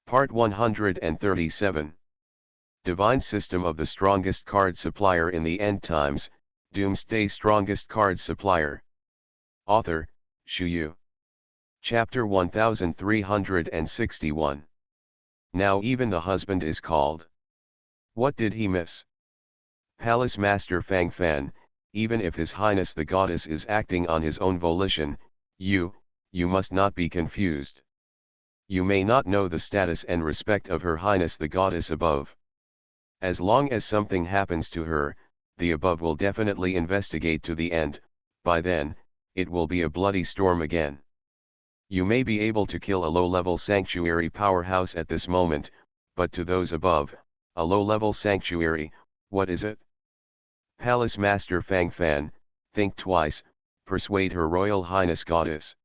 Part 137. Divine System of the Strongest Card Supplier in the End Times, Doomsday Strongest Card Supplier. Author, Shu Yu. Chapter 1361. Now even the husband is called. What did he miss? Palace Master Fang Fan, even if His Highness the Goddess is acting on his own volition, you must not be confused. You may not know the status and respect of Her Highness the Goddess above. As long as something happens to her, the above will definitely investigate to the end. By then, it will be a bloody storm again. You may be able to kill a low-level sanctuary powerhouse at this moment, but to those above, a low-level sanctuary, what is it? Palace Master Fang Fan, think twice, persuade Her Royal Highness Goddess.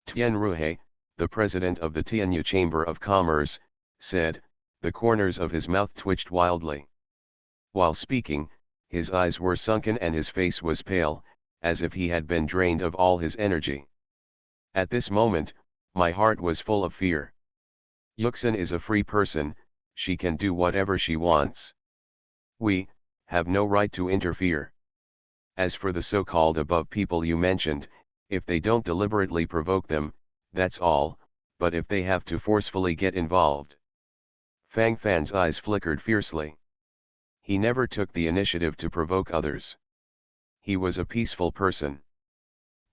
Tian Ruhe, the president of the Tianyu Chamber of Commerce, said, the corners of his mouth twitched wildly. While speaking, his eyes were sunken and his face was pale, as if he had been drained of all his energy. At this moment, my heart was full of fear. Yuxin is a free person, she can do whatever she wants. We have no right to interfere. As for the so-called above people you mentioned, if they don't deliberately provoke them, that's all, but if they have to forcefully get involved. Fang Fan's eyes flickered fiercely. He never took the initiative to provoke others. He was a peaceful person.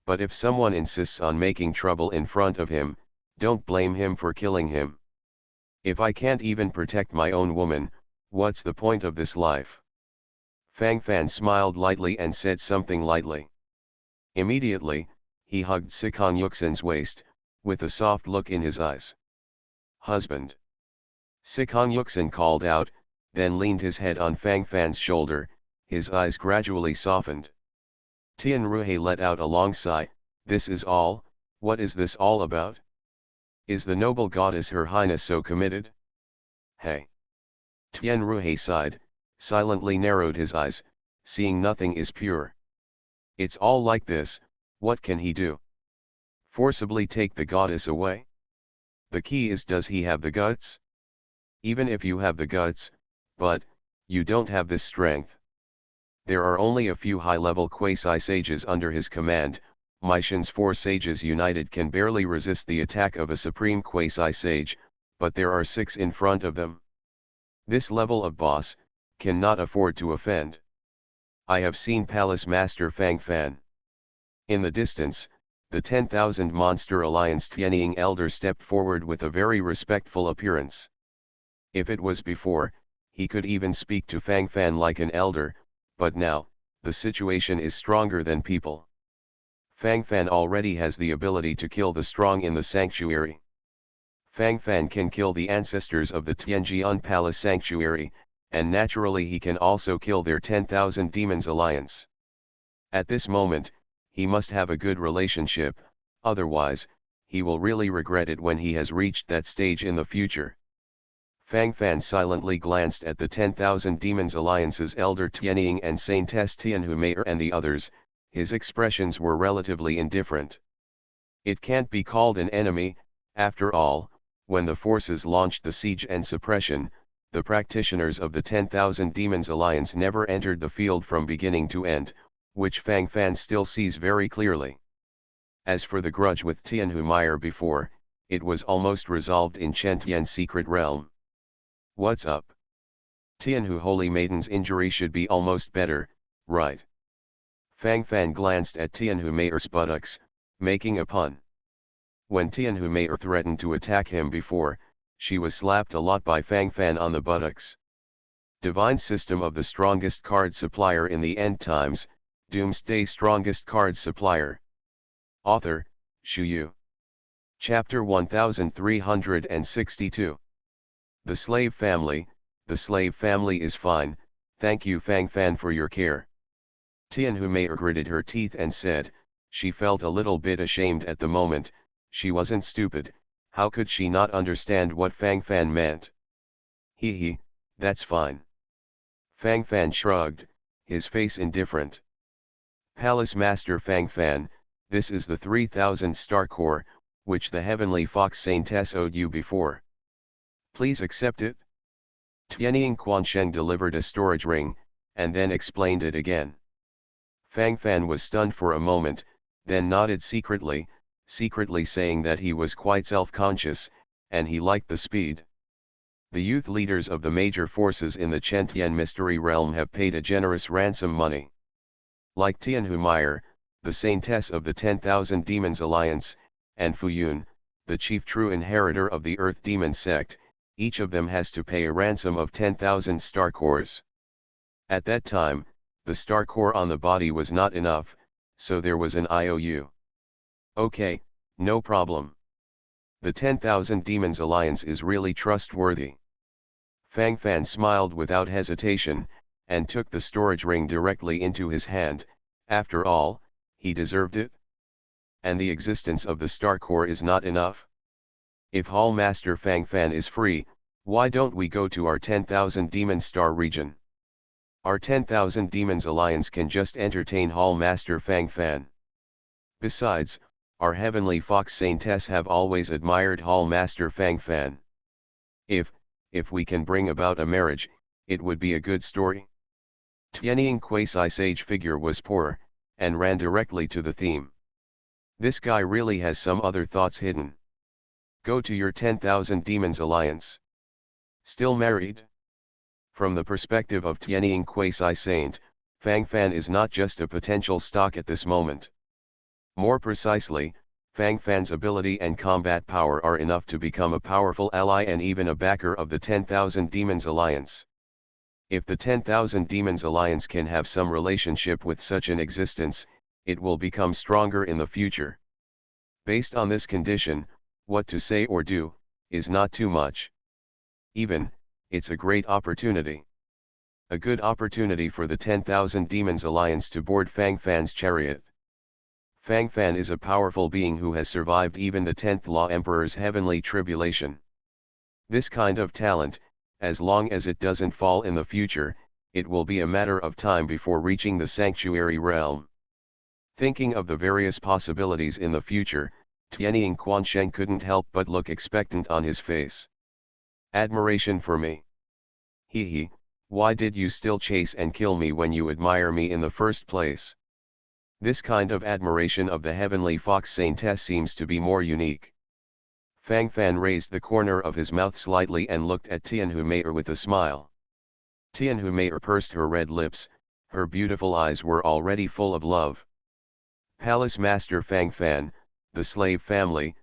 But if someone insists on making trouble in front of him, don't blame him for killing him. If I can't even protect my own woman, what's the point of this life? Fang Fan smiled lightly and said something lightly. Immediately, he hugged Sikong Yuxin's waist, with a soft look in his eyes. Husband. Sikong Yuxin called out, then leaned his head on Fang Fan's shoulder, his eyes gradually softened. Tian Ruhe let out a long sigh, this is all, what is this all about? Is the noble goddess Her Highness so committed? Hey! Tian Ruhe sighed, silently narrowed his eyes, seeing nothing is pure. It's all like this, what can he do? Forcibly take the goddess away? The key is, does he have the guts? Even if you have the guts, but you don't have this strength. There are only a few high-level quasi-sages under his command. Meishan's 4 sages united can barely resist the attack of a supreme quasi-sage, but there are 6 in front of them. This level of boss cannot afford to offend. I have seen Palace Master Fang Fan. In the distance, the 10,000 Monster Alliance Tianying elder stepped forward with a very respectful appearance. If it was before, he could even speak to Fang Fan like an elder, but now, the situation is stronger than people. Fang Fan already has the ability to kill the strong in the sanctuary. Fang Fan can kill the ancestors of the Tianjian Palace Sanctuary, and naturally he can also kill their 10,000 Demons Alliance. At this moment, he must have a good relationship, otherwise, he will really regret it when he has reached that stage in the future. Fang Fan silently glanced at the 10,000 Demons Alliance's elder Tianying and Saintess Tianhu Mei'er and the others, his expressions were relatively indifferent. It can't be called an enemy, after all, when the forces launched the siege and suppression, the practitioners of the 10,000 Demons Alliance never entered the field from beginning to end, which Fang Fan still sees very clearly. As for the grudge with Tianhu Mei'er before, it was almost resolved in Chen Tian's secret realm. What's up? Tianhu Holy Maiden's injury should be almost better, right? Fang Fan glanced at Tianhu Mei'er's buttocks, making a pun. When Tianhu Mei'er threatened to attack him before, she was slapped a lot by Fang Fan on the buttocks. Divine System of the Strongest Card Supplier in the End Times, Doomsday Strongest Card Supplier. Author, Shu Yu. Chapter 1362. The Slave Family is fine, thank you Fang Fan for your care. Tianhu Mei'er gritted her teeth and said, she felt a little bit ashamed at the moment, she wasn't stupid, how could she not understand what Fang Fan meant? Hee, that's fine. Fang Fan shrugged, his face indifferent. Palace Master Fang Fan, this is the 3000 star core, which the Heavenly Fox Saintess owed you before. Please accept it. Tianying Quansheng delivered a storage ring, and then explained it again. Fang Fan was stunned for a moment, then nodded secretly saying that he was quite self-conscious, and he liked the speed. The youth leaders of the major forces in the Chentian mystery realm have paid a generous ransom money. Like Tianhu Meyer, the saintess of the 10,000 Demons Alliance, and Fuyun, the chief true inheritor of the Earth Demon sect, each of them has to pay a ransom of 10,000 star cores. At that time, the star core on the body was not enough, so there was an IOU. Okay, no problem. The 10,000 Demons Alliance is really trustworthy. Fang Fan smiled without hesitation, and took the storage ring directly into his hand. After all, he deserved it. And the existence of the star core is not enough. If Hall Master Fang Fan is free, why don't we go to our 10,000 Demon Star region? Our 10,000 Demons Alliance can just entertain Hall Master Fang Fan. Besides, our Heavenly Fox Saintess have always admired Hall Master Fang Fan. If we can bring about a marriage, it would be a good story. Tianying quasi-sage figure was poor, and ran directly to the theme. This guy really has some other thoughts hidden. Go to your 10,000 Demons Alliance. Still married? From the perspective of Tianying quasi-saint, Fang Fan is not just a potential stock at this moment. More precisely, Fang Fan's ability and combat power are enough to become a powerful ally and even a backer of the 10,000 Demons Alliance. If the 10,000 Demons Alliance can have some relationship with such an existence, it will become stronger in the future. Based on this condition, what to say or do, is not too much. Even, it's a great opportunity. A good opportunity for the 10,000 Demons Alliance to board Fang Fan's chariot. Fang Fan is a powerful being who has survived even the 10th Law Emperor's heavenly tribulation. This kind of talent, as long as it doesn't fall in the future, it will be a matter of time before reaching the sanctuary realm. Thinking of the various possibilities in the future, Tianying Quansheng couldn't help but look expectant on his face. Admiration for me. Hee, why did you still chase and kill me when you admire me in the first place? This kind of admiration of the Heavenly Fox Saintess seems to be more unique. Fang Fan raised the corner of his mouth slightly and looked at Tianhu Meier with a smile. Tianhu Meier pursed her red lips, her beautiful eyes were already full of love. Palace Master Fang Fan, the slave family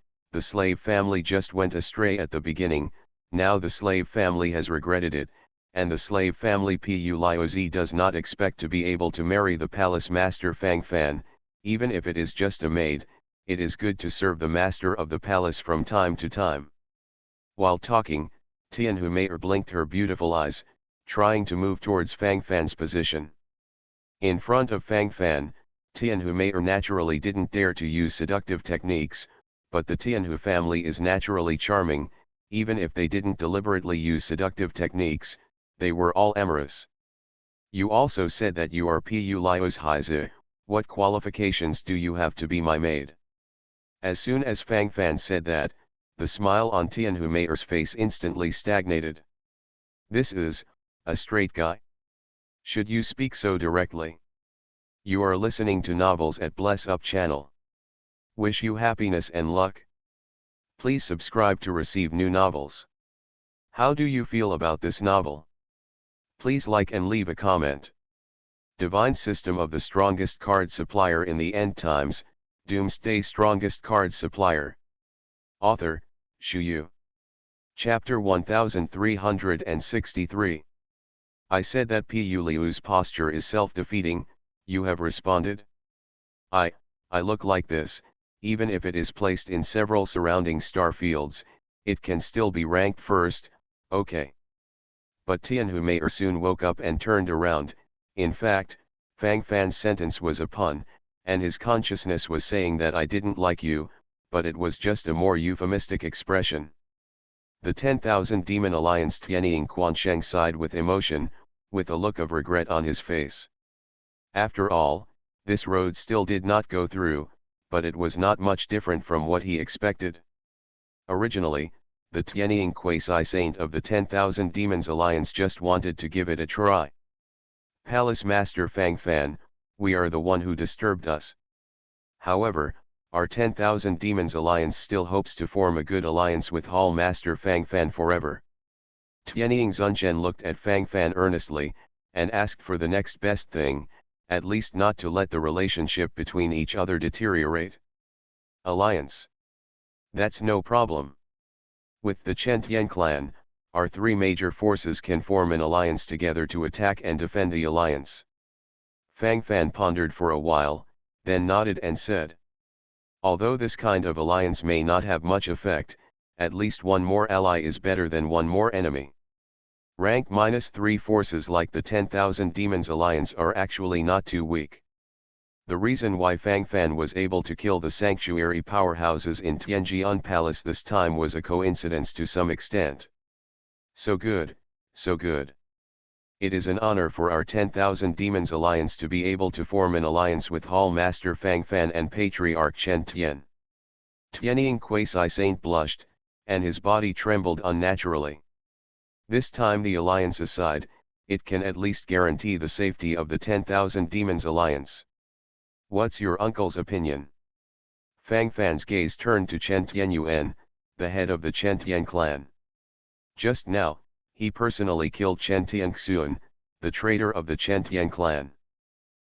just went astray at the beginning, now the slave family has regretted it, and the slave family Pu Lioz does not expect to be able to marry the Palace Master Fang Fan, even if it is just a maid. It is good to serve the master of the palace from time to time. While talking, Tianhu Meier blinked her beautiful eyes, trying to move towards Fang Fan's position. In front of Fang Fan, Tianhu Meier naturally didn't dare to use seductive techniques, but the Tianhu family is naturally charming. Even if they didn't deliberately use seductive techniques, they were all amorous. You also said that you are Pu Lioz Heize, what qualifications do you have to be my maid? As soon as Fang Fan said that, the smile on Tianhu Meier's face instantly stagnated. This is, a straight guy? Should you speak so directly? You are listening to novels at Bless Up channel. Wish you happiness and luck. Please subscribe to receive new novels. How do you feel about this novel? Please like and leave a comment. Divine System of the Strongest Card Supplier in the End Times, Doomsday Strongest Card Supplier. Author, Shu Yu. Chapter 1363. I said that Pu Liu's posture is self-defeating, you have responded. I look like this, even if it is placed in several surrounding star fields, it can still be ranked first, okay. But Tianhu Meier soon woke up and turned around. In fact, Fang Fan's sentence was a pun, and his consciousness was saying that I didn't like you, but it was just a more euphemistic expression. The 10,000 Demon Alliance Tianying Quansheng sighed with emotion, with a look of regret on his face. After all, this road still did not go through, but it was not much different from what he expected. Originally, the Tianying quasi-saint of the 10,000 Demons Alliance just wanted to give it a try. Palace Master Fang Fan, we are the one who disturbed us. However, our 10,000 Demons Alliance still hopes to form a good alliance with Hall Master Fang Fan forever. Tianying Zunchen looked at Fang Fan earnestly, and asked for the next best thing, at least not to let the relationship between each other deteriorate. Alliance. That's no problem. With the Chen Tian clan, our three major forces can form an alliance together to attack and defend the alliance. Fang Fan pondered for a while, then nodded and said. Although this kind of alliance may not have much effect, at least one more ally is better than one more enemy. Rank -3 forces like the 10,000 Demons Alliance are actually not too weak. The reason why Fang Fan was able to kill the sanctuary powerhouses in Tianjian Palace this time was a coincidence to some extent. So good, so good. It is an honor for our 10,000 Demons Alliance to be able to form an alliance with Hall Master Fang Fan and Patriarch Chen Tian. Tianying Quasi-Saint blushed, and his body trembled unnaturally. This time the alliance aside, it can at least guarantee the safety of the 10,000 Demons Alliance. What's your uncle's opinion? Fang Fan's gaze turned to Chen Tianyuan, the head of the Chen Tian clan. Just now, he personally killed Chen Tianxuan, the traitor of the Chen Tian clan.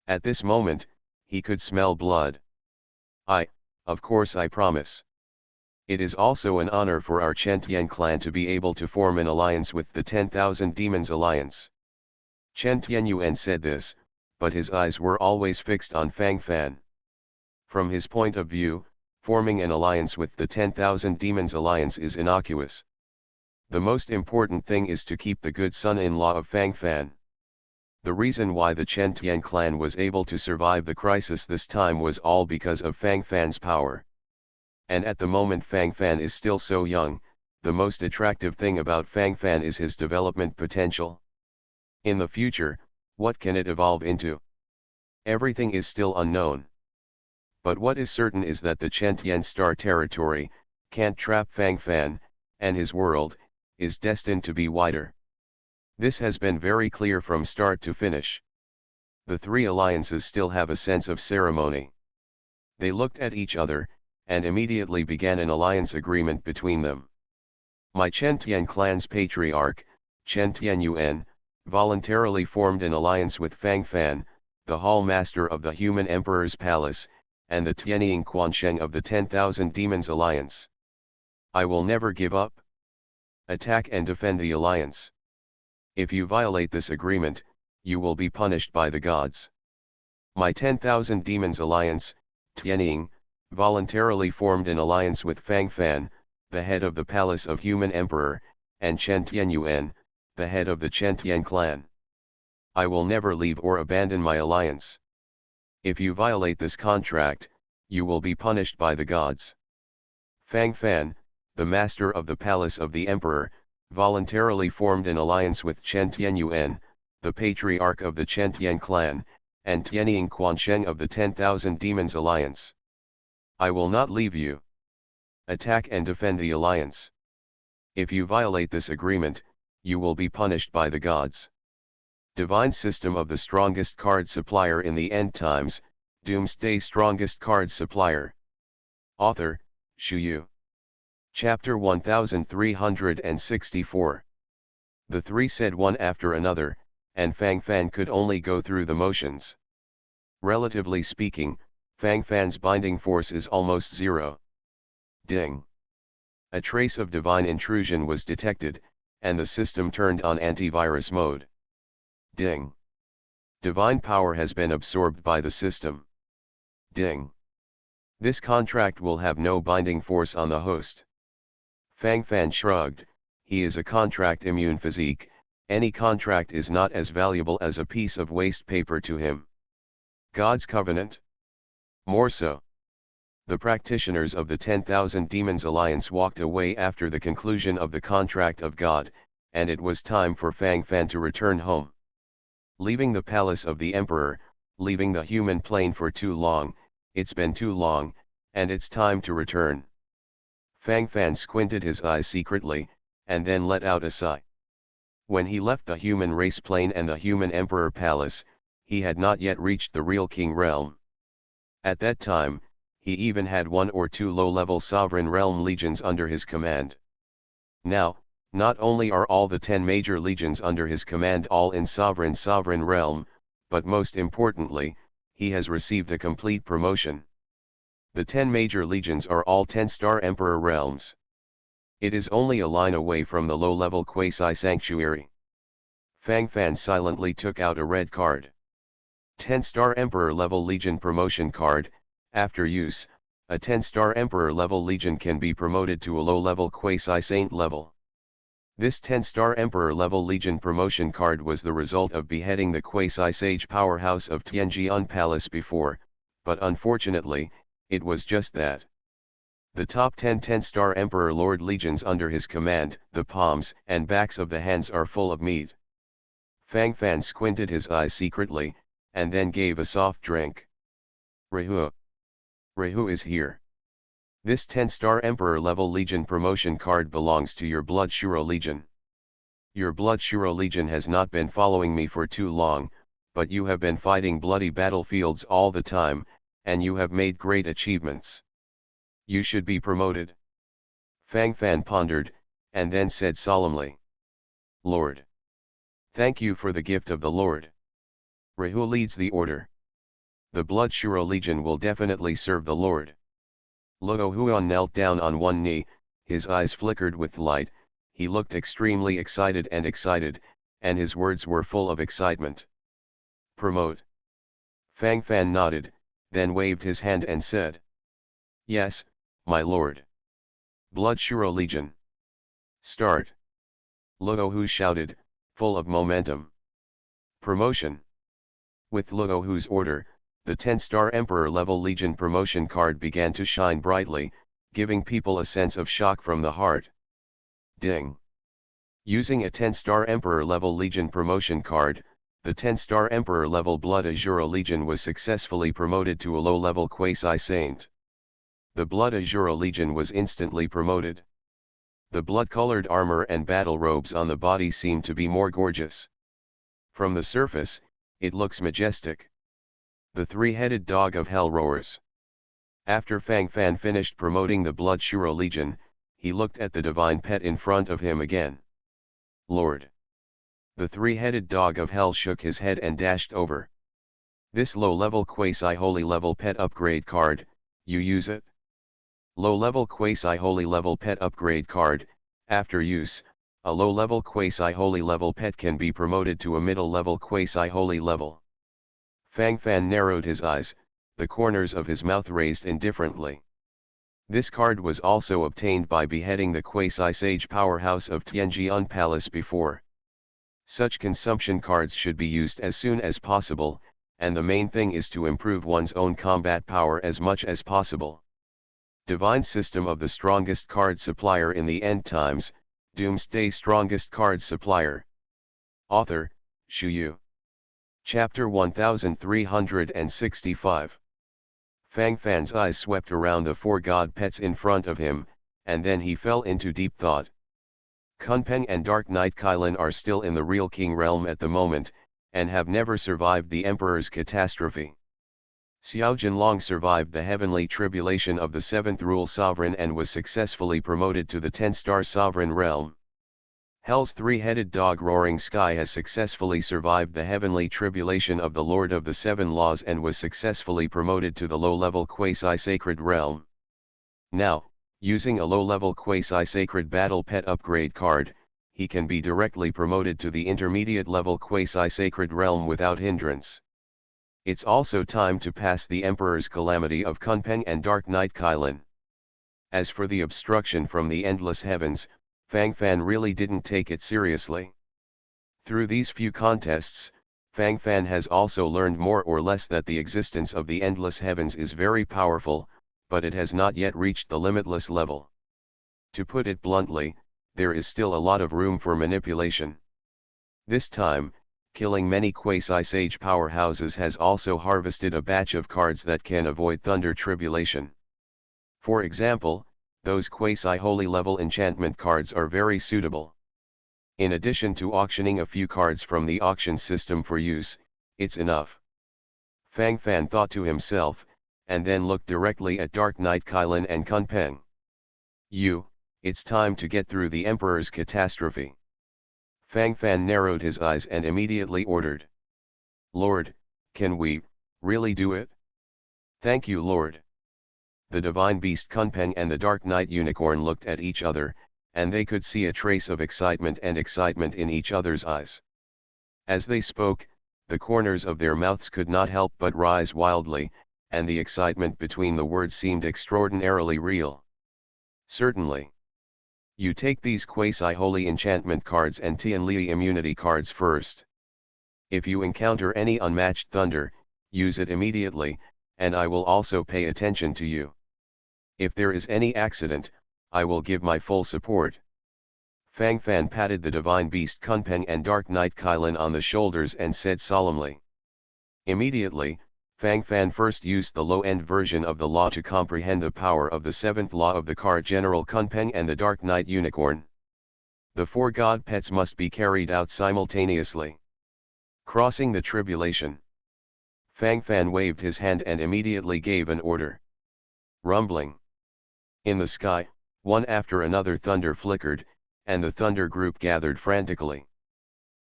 At this moment, he could smell blood. Of course I promise. It is also an honor for our Chen Tian clan to be able to form an alliance with the 10,000 Demons Alliance. Chen Tianyuan said this, but his eyes were always fixed on Fang Fan. From his point of view, forming an alliance with the 10,000 Demons Alliance is innocuous. The most important thing is to keep the good son-in-law of Fang Fan. The reason why the Chen Tian clan was able to survive the crisis this time was all because of Fang Fan's power. And at the moment Fang Fan is still so young, the most attractive thing about Fang Fan is his development potential. In the future, what can it evolve into? Everything is still unknown. But what is certain is that the Chen Tian Star territory can't trap Fang Fan, and his world is destined to be wider. This has been very clear from start to finish. The three alliances still have a sense of ceremony. They looked at each other, and immediately began an alliance agreement between them. My Chen Tian clan's patriarch, Chen Tianyuan, voluntarily formed an alliance with Fang Fan, the Hall Master of the Human Emperor's Palace, and the Tianying Quansheng of the 10,000 Demons Alliance. I will never give up. Attack and defend the alliance. If you violate this agreement, you will be punished by the gods. My 10,000 Demons Alliance, Tianying, voluntarily formed an alliance with Fang Fan, the head of the Palace of Human Emperor, and Chen Tianyuan, the head of the Chen Tian clan. I will never leave or abandon my alliance. If you violate this contract, you will be punished by the gods. Fang Fan, the master of the Palace of the Emperor, voluntarily formed an alliance with Chen Tianyuan, the patriarch of the Chen Tian clan, and Tianying Quansheng of the 10,000 Demons Alliance. I will not leave you. Attack and defend the alliance. If you violate this agreement, you will be punished by the gods. Divine System of the Strongest Card Supplier in the End Times, Doomsday Strongest Card Supplier. Author, Shu Yu. Chapter 1364. The three said one after another, and Fang Fan could only go through the motions. Relatively speaking, Fang Fan's binding force is almost zero. Ding. A trace of divine intrusion was detected, and the system turned on antivirus mode. Ding. Divine power has been absorbed by the system. Ding. This contract will have no binding force on the host. Fang Fan shrugged, he is a contract immune physique, any contract is not as valuable as a piece of waste paper to him. God's covenant? More so. The practitioners of the 10,000 Demons Alliance walked away after the conclusion of the contract of God, and it was time for Fang Fan to return home. Leaving the palace of the Emperor, leaving the human plane for too long, it's been too long, and it's time to return. Fang Fan squinted his eyes secretly, and then let out a sigh. When he left the human race plane and the human emperor palace, he had not yet reached the real king realm. At that time, he even had 1 or 2 low-level sovereign realm legions under his command. Now, not only are all the 10 major legions under his command all in sovereign realm, but most importantly, he has received a complete promotion. The 10 major legions are all 10-star emperor realms. It is only a line away from the low-level quasi-sanctuary. Fang Fan silently took out a red card. 10-star emperor level legion promotion card. After use, a 10-star emperor level legion can be promoted to a low-level quasi-saint level. This 10-star emperor level legion promotion card was the result of beheading the quasi-sage powerhouse of Tianjian Palace before, but unfortunately, it was just that. The top 10 10-star Emperor Lord legions under his command, the palms and backs of the hands are full of meat. Fang Fan squinted his eyes secretly, and then gave a soft drink. Rehu. Rehu is here. This 10-star Emperor level legion promotion card belongs to your Blood Shuro Legion. Your Blood Shuro Legion has not been following me for too long, but you have been fighting bloody battlefields all the time, and you have made great achievements. You should be promoted. Fang Fan pondered, and then said solemnly. Lord. Thank you for the gift of the Lord. Rehu leads the order. The Blood Shuro Legion will definitely serve the Lord. Luo Huan knelt down on one knee, his eyes flickered with light, he looked extremely excited, and his words were full of excitement. Promote. Fang Fan nodded, then waved his hand and said. Yes, my lord. Blood Shuro Legion. Start. Luo Hu shouted, full of momentum. Promotion. With Luo Hu's order, the 10-star Emperor level Legion promotion card began to shine brightly, giving people a sense of shock from the heart. Ding. Using a 10-star Emperor level Legion promotion card, the 10-star Emperor level Blood Azura Legion was successfully promoted to a low-level quasi-saint. The Blood Azura Legion was instantly promoted. The blood-colored armor and battle robes on the body seemed to be more gorgeous. From the surface, it looks majestic. The three-headed dog of hell roars. After Fang Fan finished promoting the Blood Shuro Legion, he looked at the divine pet in front of him again. Lord. The three-headed dog of hell shook his head and dashed over. This low-level quasi-holy level pet upgrade card, you use it? Low-level quasi-holy level pet upgrade card. After use, a low-level quasi-holy level pet can be promoted to a middle-level quasi-holy level. Fang Fan narrowed his eyes, the corners of his mouth raised indifferently. This card was also obtained by beheading the quasi-sage powerhouse of Tianjian Palace before. Such consumption cards should be used as soon as possible, and the main thing is to improve one's own combat power as much as possible. Divine System of the Strongest Card Supplier in the End Times, Doomsday Strongest Card Supplier. Author, Shu Yu. Chapter 1365. Fang Fan's eyes swept around the 4 god pets in front of him, and then he fell into deep thought. Kunpeng and Dark Knight Kylin are still in the real king realm at the moment, and have never survived the Emperor's catastrophe. Xiao Jinlong survived the heavenly tribulation of the 7th Rule Sovereign and was successfully promoted to the 10-star Sovereign realm. Hell's three-headed dog Roaring Sky has successfully survived the heavenly tribulation of the Lord of the 7 Laws and was successfully promoted to the low-level quasi-sacred realm. Now, using a low-level quasi-sacred battle pet upgrade card, he can be directly promoted to the intermediate level quasi-sacred realm without hindrance. It's also time to pass the Emperor's calamity of Kunpeng and Dark Knight Kylin. As for the obstruction from the endless heavens, Fang Fan really didn't take it seriously. Through these few contests, Fang Fan has also learned more or less that the existence of the endless heavens is very powerful, but it has not yet reached the limitless level. To put it bluntly, there is still a lot of room for manipulation. This time, killing many quasi-sage powerhouses has also harvested a batch of cards that can avoid Thunder Tribulation. For example, those quasi-holy level enchantment cards are very suitable. In addition to auctioning a few cards from the auction system for use, it's enough. Fang Fan thought to himself, and then looked directly at Dark Knight Kylan and Kunpeng. It's time to get through the Emperor's catastrophe. Fang Fan narrowed his eyes and immediately ordered. Lord, can we really do it? Thank you, Lord. The divine beast Kunpeng and the Dark Knight Unicorn looked at each other, and they could see a trace of excitement in each other's eyes. As they spoke, the corners of their mouths could not help but rise wildly, and the excitement between the words seemed extraordinarily real. Certainly. You take these quasi-holy enchantment cards and Tianli immunity cards first. If you encounter any unmatched thunder, use it immediately, and I will also pay attention to you. If there is any accident, I will give my full support. Fang Fan patted the divine beast Kunpeng and Dark Knight Kylan on the shoulders and said solemnly. Immediately, Fang Fan first used the low-end version of the law to comprehend the power of the seventh law of the card General Kunpeng and the Dark Knight Unicorn. The four god pets must be carried out simultaneously. Crossing the tribulation. Fang Fan waved his hand and immediately gave an order. Rumbling. In the sky, one after another thunder flickered, and the thunder group gathered frantically.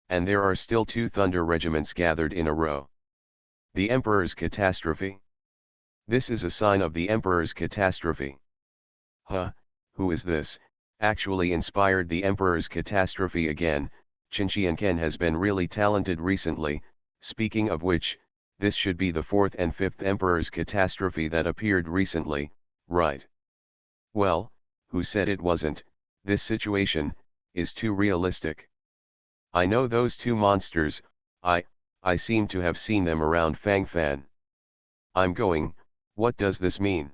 And there are still two thunder regiments gathered in a row. The Emperor's catastrophe? This is a sign of the Emperor's catastrophe. Who is this? Actually inspired the Emperor's catastrophe again. Qinqianken has been really talented recently. Speaking of which, this should be the fourth and fifth Emperor's catastrophe that appeared recently, right? Well, who said it wasn't? This situation is too realistic. I know those two monsters. I seem to have seen them around Fang Fan. I'm going. What does this mean?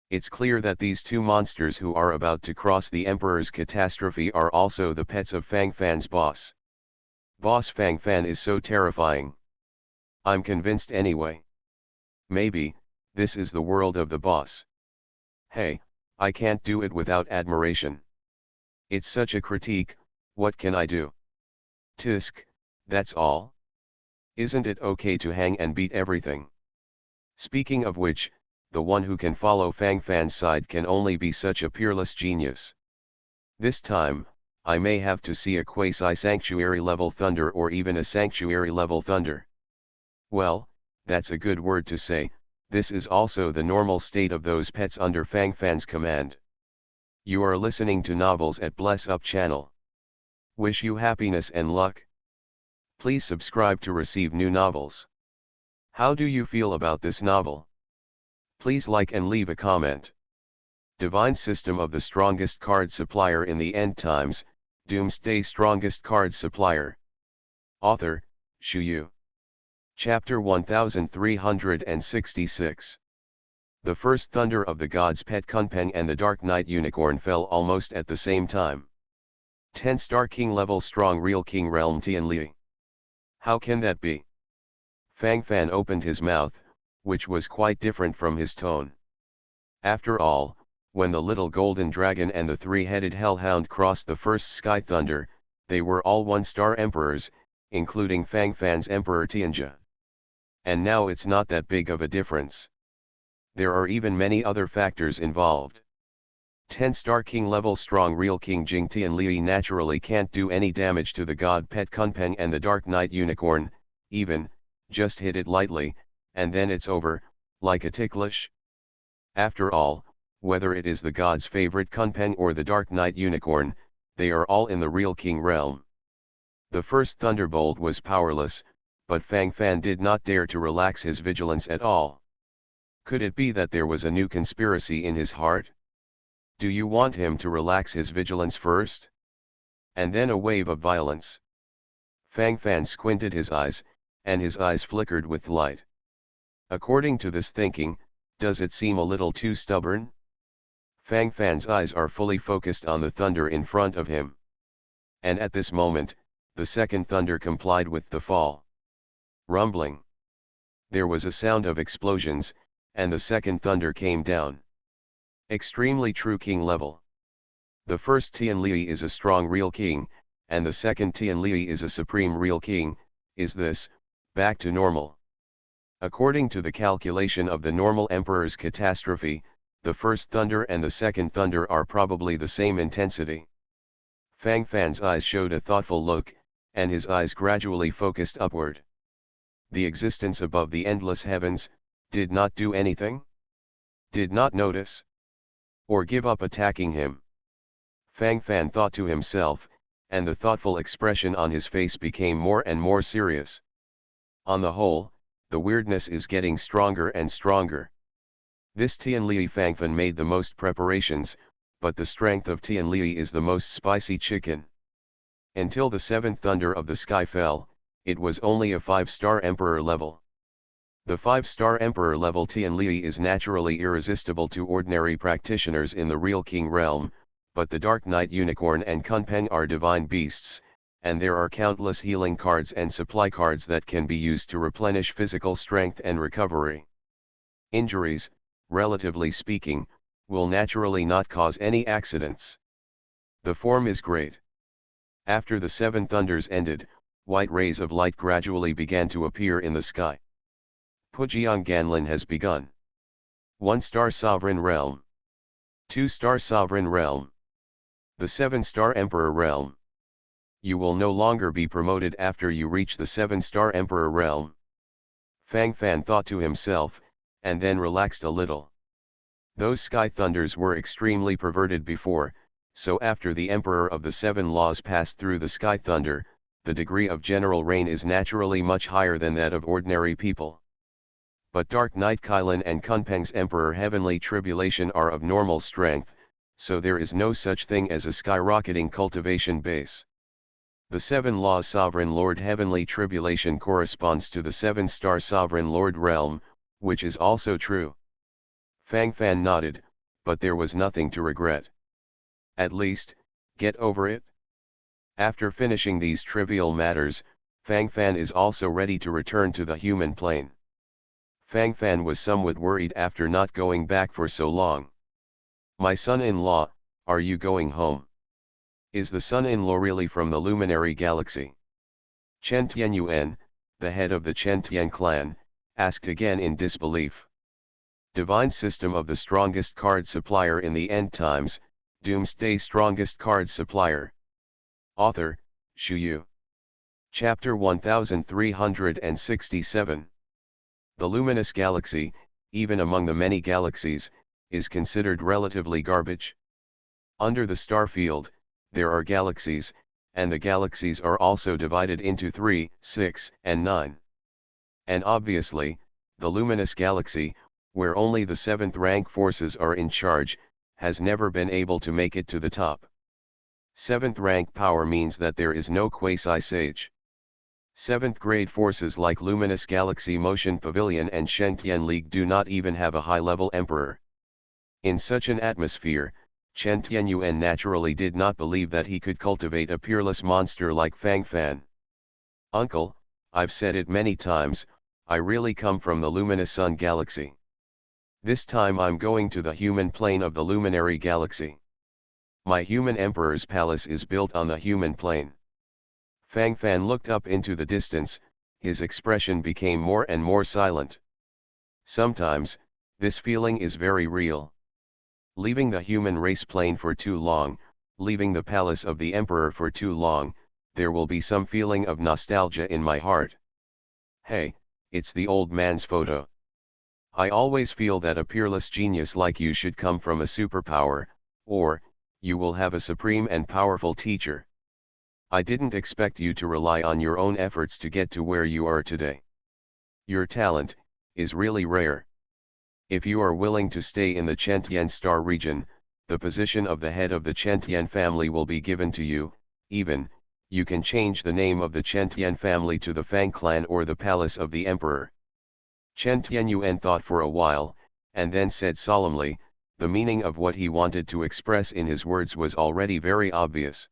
It's clear that these two monsters who are about to cross the Emperor's catastrophe are also the pets of Fang Fan's boss. Boss Fang Fan is so terrifying. I'm convinced anyway. Maybe, this is the world of the boss. Hey, I can't do it without admiration. It's such a critique, what can I do? Tisk, that's all? Isn't it okay to hang and beat everything? Speaking of which, the one who can follow Fang Fan's side can only be such a peerless genius. This time, I may have to see a quasi-sanctuary level thunder or even a sanctuary level thunder. Well, that's a good word to say. This is also the normal state of those pets under Fang Fan's command. You are listening to Novels at Bless Up channel. Wish you happiness and luck. Please subscribe to receive new novels. How do you feel about this novel? Please like and leave a comment. Divine System of the Strongest Card Supplier in the End Times, Doomsday Strongest Card Supplier. Author, Shu Yu. Chapter 1366. The first thunder of the god's pet Kunpeng and the Dark Knight Unicorn fell almost at the same time. 10-star king level strong real king realm Tianli. How can that be? Fang Fan opened his mouth, which was quite different from his tone. After all, when the little golden dragon and the three-headed hellhound crossed the first sky thunder, they were all one-star emperors, including Fang Fan's Emperor Tianjia. And now it's not that big of a difference. There are even many other factors involved. 10-star king level strong real king Jing Tianli naturally can't do any damage to the god pet Kunpeng and the Dark Knight Unicorn, even, just hit it lightly, and then it's over, like a ticklish. After all, whether it is the god's favorite Kunpeng or the Dark Knight Unicorn, they are all in the real king realm. The first thunderbolt was powerless, but Fang Fan did not dare to relax his vigilance at all. Could it be that there was a new conspiracy in his heart? Do you want him to relax his vigilance first? And then a wave of violence. Fang Fan squinted his eyes, and his eyes flickered with light. According to this thinking, does it seem a little too stubborn? Fang Fan's eyes are fully focused on the thunder in front of him. And at this moment, the second thunder complied with the fall. Rumbling. There was a sound of explosions, and the second thunder came down. Extremely true king level. The first Tian Li is a strong real king, and the second Tian Li is a supreme real king. Is this back to normal? According to the calculation of the normal emperor's catastrophe, the first thunder and the second thunder are probably the same intensity. Fang Fan's eyes showed a thoughtful look, and his eyes gradually focused upward. The existence above the endless heavens did not do anything? Did not notice? Or give up attacking him? Fang Fan thought to himself, and the thoughtful expression on his face became more and more serious. On the whole, the weirdness is getting stronger and stronger. This Tian Li Fangfan made the most preparations, but the strength of Tian Li is the most spicy chicken. Until the seventh thunder of the sky fell, it was only a 5-star emperor level. The 5-star emperor level Tian Li is naturally irresistible to ordinary practitioners in the real king realm, but the Dark Knight Unicorn and Kunpeng are divine beasts, and there are countless healing cards and supply cards that can be used to replenish physical strength and recovery. Injuries, relatively speaking, will naturally not cause any accidents. The form is great. After the 7 thunders ended, white rays of light gradually began to appear in the sky. Pujiang Ganlin has begun. 1-star Sovereign Realm. 2-star Sovereign Realm. The 7-star Emperor Realm. You will no longer be promoted after you reach the 7-star Emperor Realm. Fang Fan thought to himself, and then relaxed a little. Those sky thunders were extremely perverted before, so after the Emperor of the 7 Laws passed through the sky thunder, the degree of general rain is naturally much higher than that of ordinary people. But Dark Knight Kylin and Kunpeng's Emperor Heavenly Tribulation are of normal strength, so there is no such thing as a skyrocketing cultivation base. The 7 Laws Sovereign Lord Heavenly Tribulation corresponds to the 7-star Sovereign Lord Realm, which is also true. Fang Fan nodded, but there was nothing to regret. At least, get over it. After finishing these trivial matters, Fang Fan is also ready to return to the human plane. Fang Fan was somewhat worried after not going back for so long. My son-in-law, are you going home? Is the son-in-law really from the luminary galaxy? Chen Tianyuan, the head of the Chen Tian clan, asked again in disbelief. Divine System of the Strongest Card Supplier in the End Times, Doomsday Strongest Card Supplier. Author, Shu Yu. Chapter 1367. The luminous galaxy, even among the many galaxies, is considered relatively garbage. Under the star field, there are galaxies, and the galaxies are also divided into 3, 6, and 9. And obviously, the luminous galaxy, where only the 7th rank forces are in charge, has never been able to make it to the top. 7th rank power means that there is no quasi-sage. 7th grade forces like Luminous Galaxy Motion Pavilion and Shentian League do not even have a high-level emperor. In such an atmosphere, Chen Tianyuan naturally did not believe that he could cultivate a peerless monster like Fang Fan. Uncle, I've said it many times, I really come from the luminous sun galaxy. This time I'm going to the human plane of the luminary galaxy. My human emperor's palace is built on the human plane. Fang Fan looked up into the distance, his expression became more and more silent. Sometimes, this feeling is very real. Leaving the human race plane for too long, leaving the palace of the emperor for too long, there will be some feeling of nostalgia in my heart. Hey, it's the old man's photo. I always feel that a peerless genius like you should come from a superpower, or, you will have a supreme and powerful teacher. I didn't expect you to rely on your own efforts to get to where you are today. Your talent is really rare. If you are willing to stay in the Chentian star region, the position of the head of the Chentian family will be given to you. Even, you can change the name of the Chentian family to the Fang clan or the palace of the emperor. Chen Tianyuan thought for a while, and then said solemnly, the meaning of what he wanted to express in his words was already very obvious.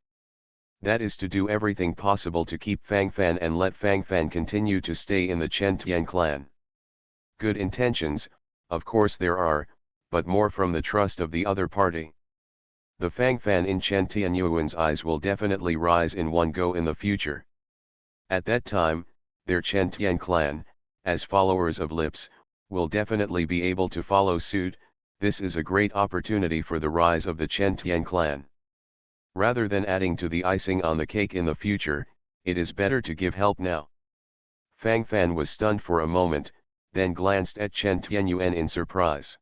That is to do everything possible to keep Fang Fan and let Fang Fan continue to stay in the Chen Tian clan. Good intentions, of course there are, but more from the trust of the other party. The Fang Fan in Chen Tianyuan's eyes will definitely rise in one go in the future. At that time, their Chen Tian clan, as followers of Lips, will definitely be able to follow suit. This is a great opportunity for the rise of the Chen Tian clan. Rather than adding to the icing on the cake in the future, it is better to give help now. Fang Fan was stunned for a moment, then glanced at Chen Tianyuan in surprise.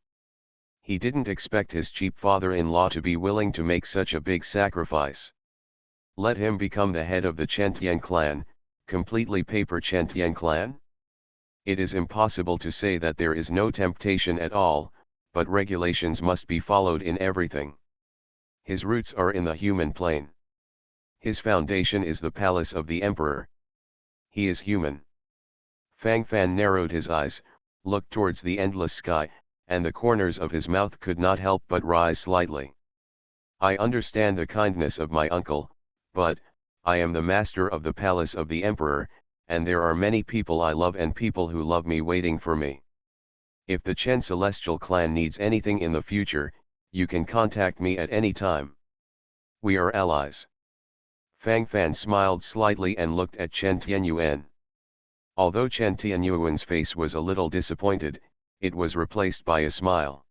He didn't expect his cheap father-in-law to be willing to make such a big sacrifice. Let him become the head of the Chen Tian clan, completely paper Chen Tian clan? It is impossible to say that there is no temptation at all, but regulations must be followed in everything. His roots are in the human plane. His foundation is the palace of the emperor. He is human. Fang Fan narrowed his eyes, looked towards the endless sky, and the corners of his mouth could not help but rise slightly. I understand the kindness of my uncle, but, I am the master of the palace of the emperor, and there are many people I love and people who love me waiting for me. If the Chen Celestial clan needs anything in the future, you can contact me at any time. We are allies. Fang Fan smiled slightly and looked at Chen Tianyuan. Although Chen Tianyuan's face was a little disappointed, it was replaced by a smile.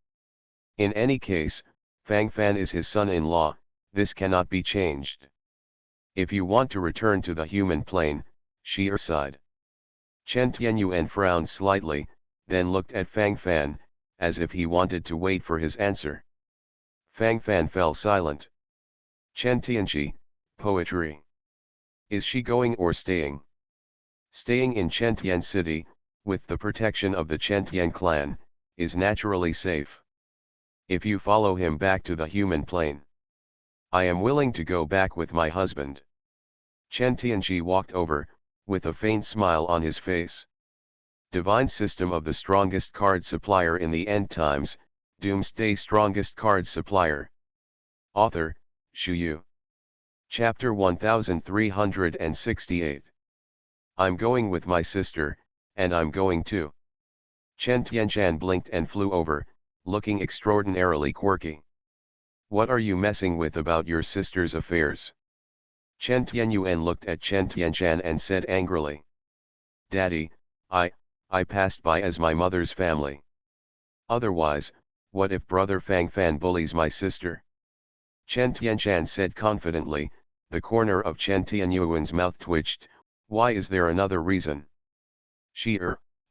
In any case, Fang Fan is his son-in-law, this cannot be changed. If you want to return to the human plane, she sighed. Chen Tianyuan frowned slightly, then looked at Fang Fan, as if he wanted to wait for his answer. Fang Fan fell silent. Chen Tianqi, poetry. Is she going or staying? Staying in Chen Tian City, with the protection of the Chen Tian clan, is naturally safe. If you follow him back to the human plane, I am willing to go back with my husband. Chen Tianqi walked over, with a faint smile on his face. Divine System of the Strongest Card Supplier in the End Times, Doomsday Strongest Card Supplier. Author, Shu Yu. Chapter 1368. I'm going with my sister, and I'm going too. Chen Tianshan blinked and flew over, looking extraordinarily quirky. What are you messing with about your sister's affairs? Chen Tianyuan looked at Chen Tianshan and said angrily. Daddy, I passed by as my mother's family. Otherwise, what if brother Fang Fan bullies my sister? Chen Tianshan said confidently. The corner of Chen Tianyuan's mouth twitched. Why is there another reason?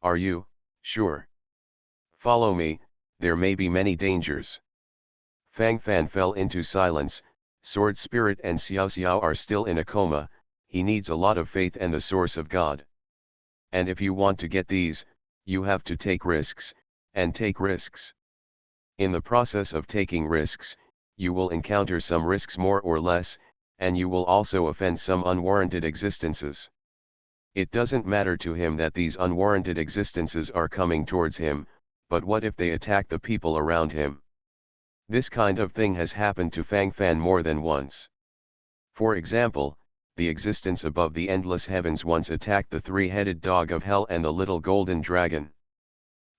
Are you, sure? Follow me, there may be many dangers. Fang Fan fell into silence. Sword Spirit and Xiao Xiao are still in a coma, he needs a lot of faith and the source of God. And if you want to get these, you have to take risks, and take risks. In the process of taking risks, you will encounter some risks more or less, and you will also offend some unwarranted existences. It doesn't matter to him that these unwarranted existences are coming towards him, but what if they attack the people around him? This kind of thing has happened to Fang Fan more than once. For example, the existence above the endless heavens once attacked the three-headed dog of hell and the little golden dragon.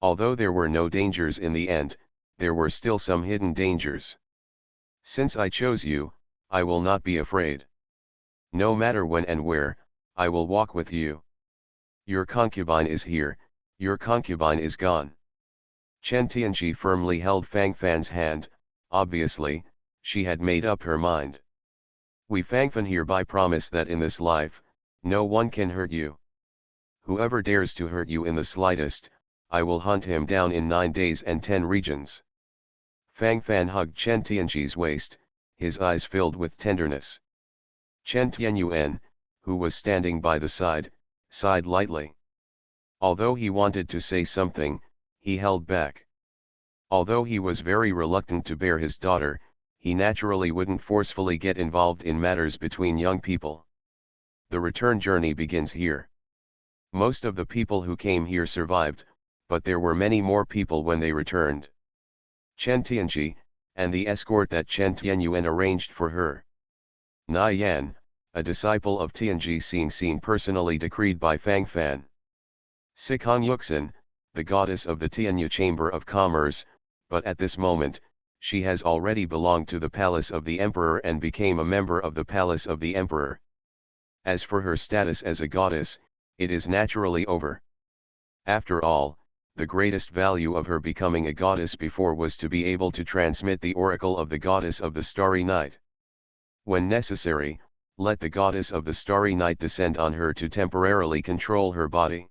Although there were no dangers in the end, there were still some hidden dangers. Since I chose you, I will not be afraid. No matter when and where, I will walk with you. Your concubine is here, your concubine is gone. Chen Tianqi firmly held Fang Fan's hand. Obviously, she had made up her mind. We Fang Fan hereby promise that in this life, no one can hurt you. Whoever dares to hurt you in the slightest, I will hunt him down in 9 days and 10 regions. Fang Fan hugged Chen Tianqi's waist, his eyes filled with tenderness. Chen Tianyuan, who was standing by the side, sighed lightly. Although he wanted to say something, he held back. Although he was very reluctant to bear his daughter, he naturally wouldn't forcefully get involved in matters between young people. The return journey begins here. Most of the people who came here survived, but there were many more people when they returned. Chen Tianqi, and the escort that Chen Tianyuan arranged for her. Na Yan, a disciple of Tianji Xing personally decreed by Fang Fan. Sikong Yuxin, the goddess of the Tianyu Chamber of Commerce, but at this moment, she has already belonged to the palace of the emperor and became a member of the palace of the emperor. As for her status as a goddess, it is naturally over. After all, the greatest value of her becoming a goddess before was to be able to transmit the oracle of the goddess of the starry night. When necessary, let the goddess of the starry night descend on her to temporarily control her body.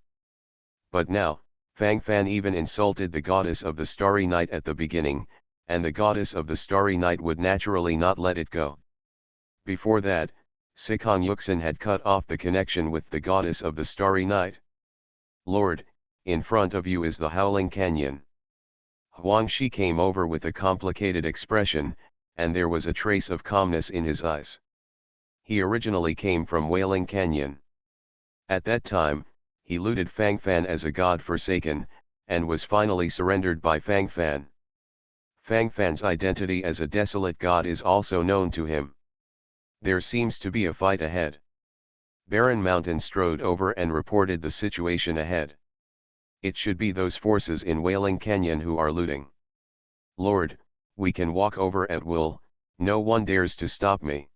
But now, Fang Fan even insulted the goddess of the starry night at the beginning, and the goddess of the starry night would naturally not let it go. Before that, Sikong Yuxin had cut off the connection with the goddess of the starry night. Lord, in front of you is the Howling Canyon. Huang Shi came over with a complicated expression, and there was a trace of calmness in his eyes. He originally came from Wailing Canyon. At that time, he looted Fang Fan as a god forsaken, and was finally surrendered by Fang Fan. Fang Fan's identity as a desolate god is also known to him. There seems to be a fight ahead. Baron Mountain strode over and reported the situation ahead. It should be those forces in Wailing Canyon who are looting. Lord, we can walk over at will, no one dares to stop me.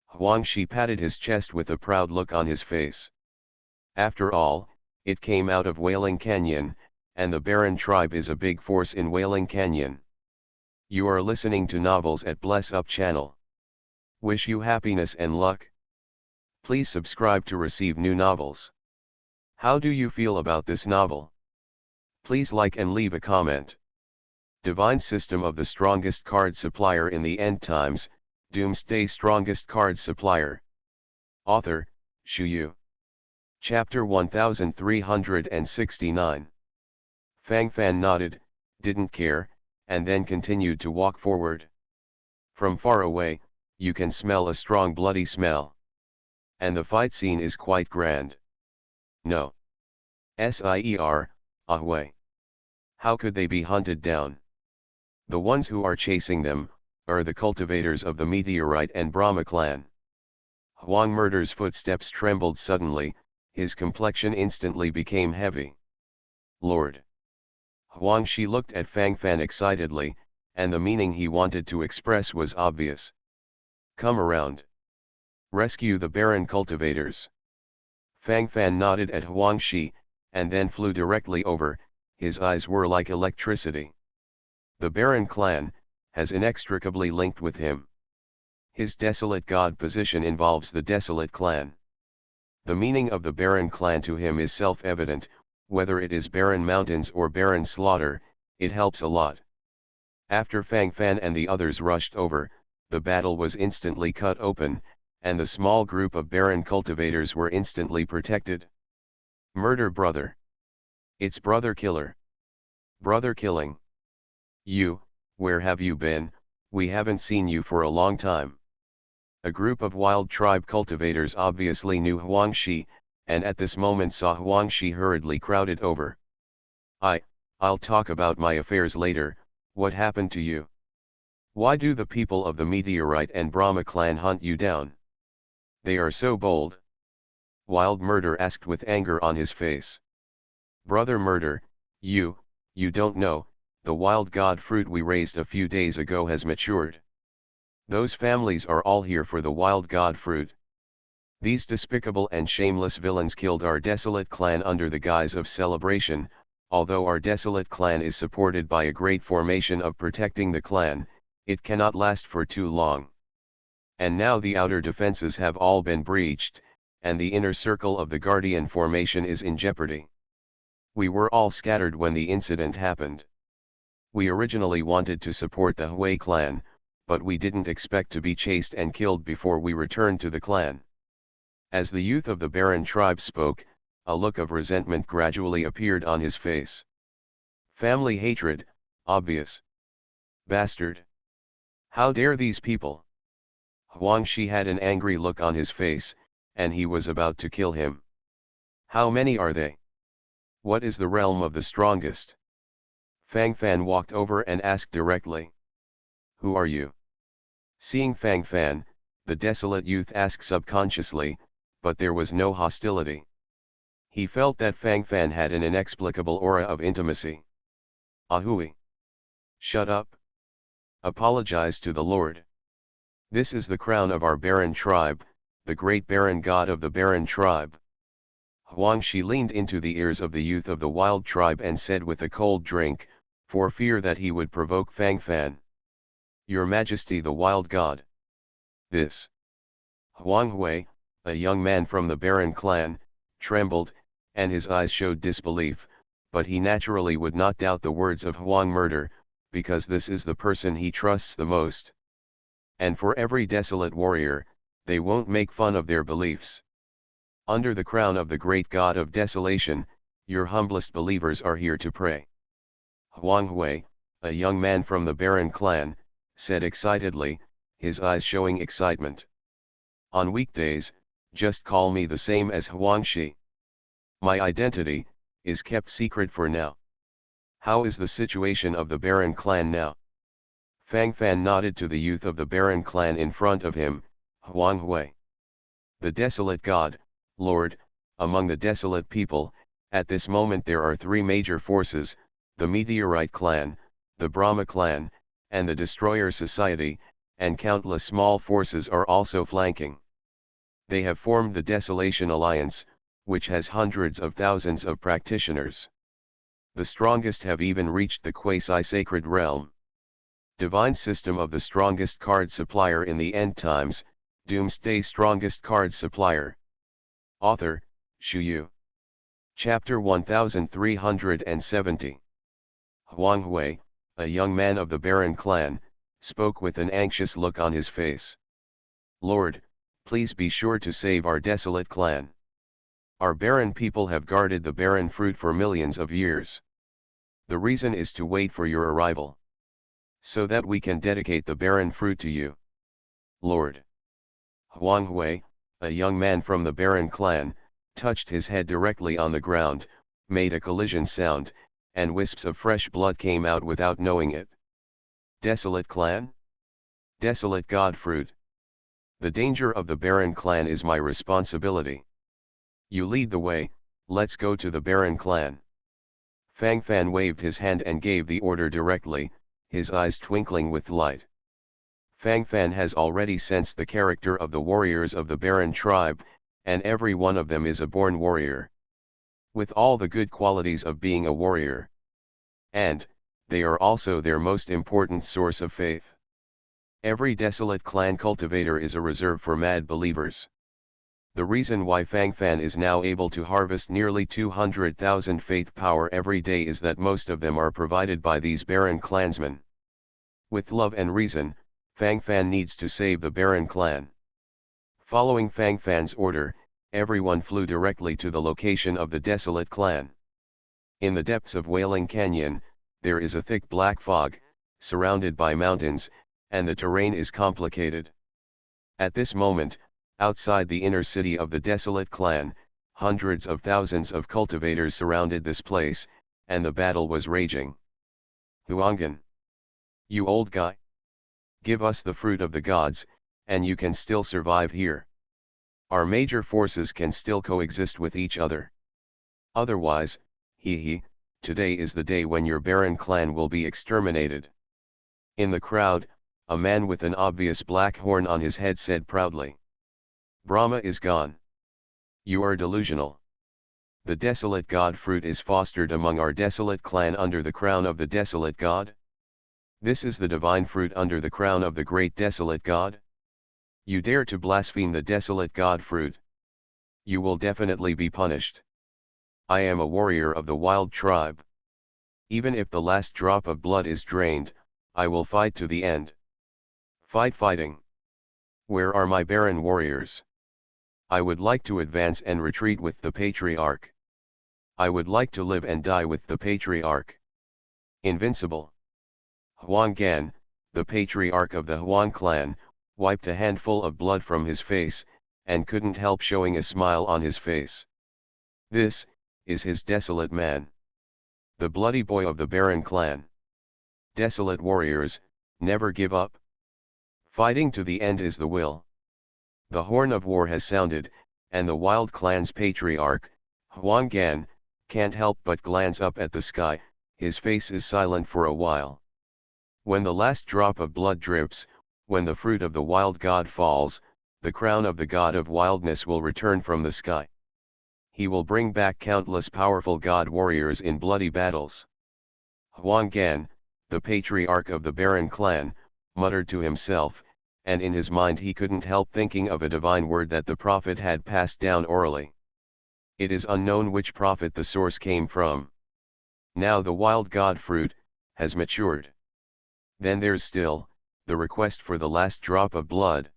Huang Shi patted his chest with a proud look on his face. After all, it came out of Wailing Canyon, and the Baron tribe is a big force in Wailing Canyon. You are listening to Novels at Bless Up channel. Wish you happiness and luck. Please subscribe to receive new novels. How do you feel about this novel? Please like and leave a comment. Divine System of the Strongest Card Supplier in the End Times, Doomsday Strongest Card Supplier. Author, Shu Yu. Chapter 1369. Fang Fan nodded, didn't care, and then continued to walk forward. From far away, you can smell a strong bloody smell. And the fight scene is quite grand. No. Sire, Ahway. How could they be hunted down? The ones who are chasing them, are the cultivators of the Meteorite and Brahma clan. Huang Murder's footsteps trembled suddenly, his complexion instantly became heavy. Lord. Huang Shi looked at Fang Fan excitedly, and the meaning he wanted to express was obvious. Come around. Rescue the barren cultivators. Fang Fan nodded at Huang Shi, and then flew directly over, his eyes were like electricity. The Baron clan, has inextricably linked with him. His desolate god position involves the desolate clan. The meaning of the Baron clan to him is self-evident, whether it is Baron Mountains or Baron Slaughter, it helps a lot. After Fang Fan and the others rushed over, the battle was instantly cut open, and the small group of Baron cultivators were instantly protected. Murder brother. It's brother killer. Brother killing. You, where have you been? We haven't seen you for a long time. A group of wild tribe cultivators obviously knew Huang Shi, and at this moment saw Huang Shi hurriedly crowded over. I'll talk about my affairs later, what happened to you? Why do the people of the Meteorite and Brahma clan hunt you down? They are so bold. Wild Murder asked with anger on his face. Brother Murder, you don't know, the wild god fruit we raised a few days ago has matured. Those families are all here for the wild god fruit. These despicable and shameless villains killed our desolate clan under the guise of celebration, although our desolate clan is supported by a great formation of protecting the clan, it cannot last for too long. And now the outer defenses have all been breached, and the inner circle of the Guardian formation is in jeopardy. We were all scattered when the incident happened. We originally wanted to support the Hui clan, but we didn't expect to be chased and killed before we returned to the clan. As the youth of the Baron tribe spoke, a look of resentment gradually appeared on his face. Family hatred, obvious. Bastard. How dare these people? Huang Shi had an angry look on his face, and he was about to kill him. How many are they? What is the realm of the strongest? Fang Fan walked over and asked directly. Who are you? Seeing Fang Fan, the desolate youth asked subconsciously, but there was no hostility. He felt that Fang Fan had an inexplicable aura of intimacy. Ahui. Shut up. Apologize to the Lord. This is the crown of our barren tribe, the great barren god of the barren tribe. Huang Shi leaned into the ears of the youth of the wild tribe and said with a cold drink, for fear that he would provoke Fang Fan. Your Majesty the wild god. This. Huang Hui, a young man from the barren clan, trembled, and his eyes showed disbelief, but he naturally would not doubt the words of Huang murder, because this is the person he trusts the most. And for every desolate warrior, they won't make fun of their beliefs. Under the crown of the great God of desolation, your humblest believers are here to pray. Huang Hui, a young man from the barren clan, said excitedly, his eyes showing excitement. On weekdays, just call me the same as Huang Shi. My identity is kept secret for now. How is the situation of the barren clan now? Fang Fan nodded to the youth of the barren clan in front of him, Huang Hui. The desolate God, Lord, among the desolate people, at this moment there are three major forces, the Meteorite clan, the Brahma clan, and the Destroyer Society, and countless small forces are also flanking. They have formed the Desolation Alliance, which has hundreds of thousands of practitioners. The strongest have even reached the quasi-sacred realm. Divine system of the strongest card supplier in the end times, Doomsday strongest card supplier. Author, Shu Yu. Chapter 1370. Huang Hui, a young man of the barren clan, spoke with an anxious look on his face. Lord, please be sure to save our desolate clan. Our barren people have guarded the barren fruit for millions of years. The reason is to wait for your arrival, so that we can dedicate the barren fruit to you. Lord. Huang Hui, a young man from the barren clan, touched his head directly on the ground, made a collision sound, and wisps of fresh blood came out without knowing it. Desolate clan? Desolate god fruit. The danger of the barren clan is my responsibility. You lead the way, let's go to the barren clan. Fang Fan waved his hand and gave the order directly, his eyes twinkling with light. Fang Fan has already sensed the character of the warriors of the barren tribe, and every one of them is a born warrior, with all the good qualities of being a warrior. And, they are also their most important source of faith. Every desolate clan cultivator is a reserve for mad believers. The reason why Fang Fan is now able to harvest nearly 200,000 faith power every day is that most of them are provided by these barren clansmen. With love and reason, Fang Fan needs to save the barren clan. Following Fang Fan's order, everyone flew directly to the location of the desolate clan. In the depths of Wailing Canyon, there is a thick black fog, surrounded by mountains, and the terrain is complicated. At this moment, outside the inner city of the desolate clan, hundreds of thousands of cultivators surrounded this place, and the battle was raging. Huanggan. You old guy. Give us the fruit of the gods, and you can still survive here. Our major forces can still coexist with each other. Otherwise, today is the day when your barren clan will be exterminated. In the crowd, a man with an obvious black horn on his head said proudly. Brahma is gone. You are delusional. The desolate god fruit is fostered among our desolate clan under the crown of the desolate god. This is the divine fruit under the crown of the great desolate god. You dare to blaspheme the desolate god fruit. You will definitely be punished. I am a warrior of the wild tribe. Even if the last drop of blood is drained, I will fight to the end. Fighting. Where are my barren warriors? I would like to advance and retreat with the patriarch. I would like to live and die with the patriarch. Invincible. Huang Gan, the patriarch of the Huang clan, wiped a handful of blood from his face, and couldn't help showing a smile on his face. This is his desolate man. The bloody boy of the barren clan. Desolate warriors, never give up. Fighting to the end is the will. The horn of war has sounded, and the wild clan's patriarch, Huang Gan, can't help but glance up at the sky. His face is silent for a while. When the last drop of blood drips, when the fruit of the wild god falls, the crown of the god of wildness will return from the sky. He will bring back countless powerful god warriors in bloody battles. Huang Gan, the patriarch of the Baron clan, muttered to himself, and in his mind he couldn't help thinking of a divine word that the prophet had passed down orally. It is unknown which prophet the source came from. Now the wild god fruit has matured. Then there's still the request for the last drop of blood.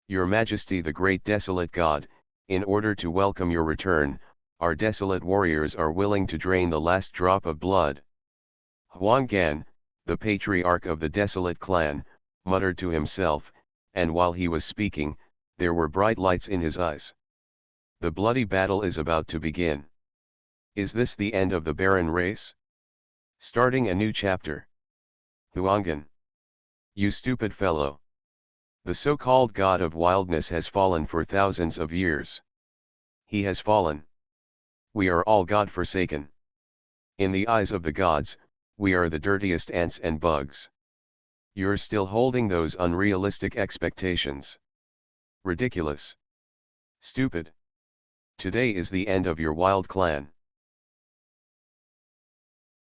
Your Majesty, the great desolate god, in order to welcome your return, our desolate warriors are willing to drain the last drop of blood. Huang Gan, the patriarch of the desolate clan, muttered to himself, and while he was speaking, there were bright lights in his eyes. The bloody battle is about to begin. Is this the end of the Baron race? Starting a new chapter. Huanggan. You stupid fellow. The so-called god of wildness has fallen for thousands of years. He has fallen. We are all god-forsaken. In the eyes of the gods, we are the dirtiest ants and bugs. You're still holding those unrealistic expectations. Ridiculous. Stupid. Today is the end of your wild clan.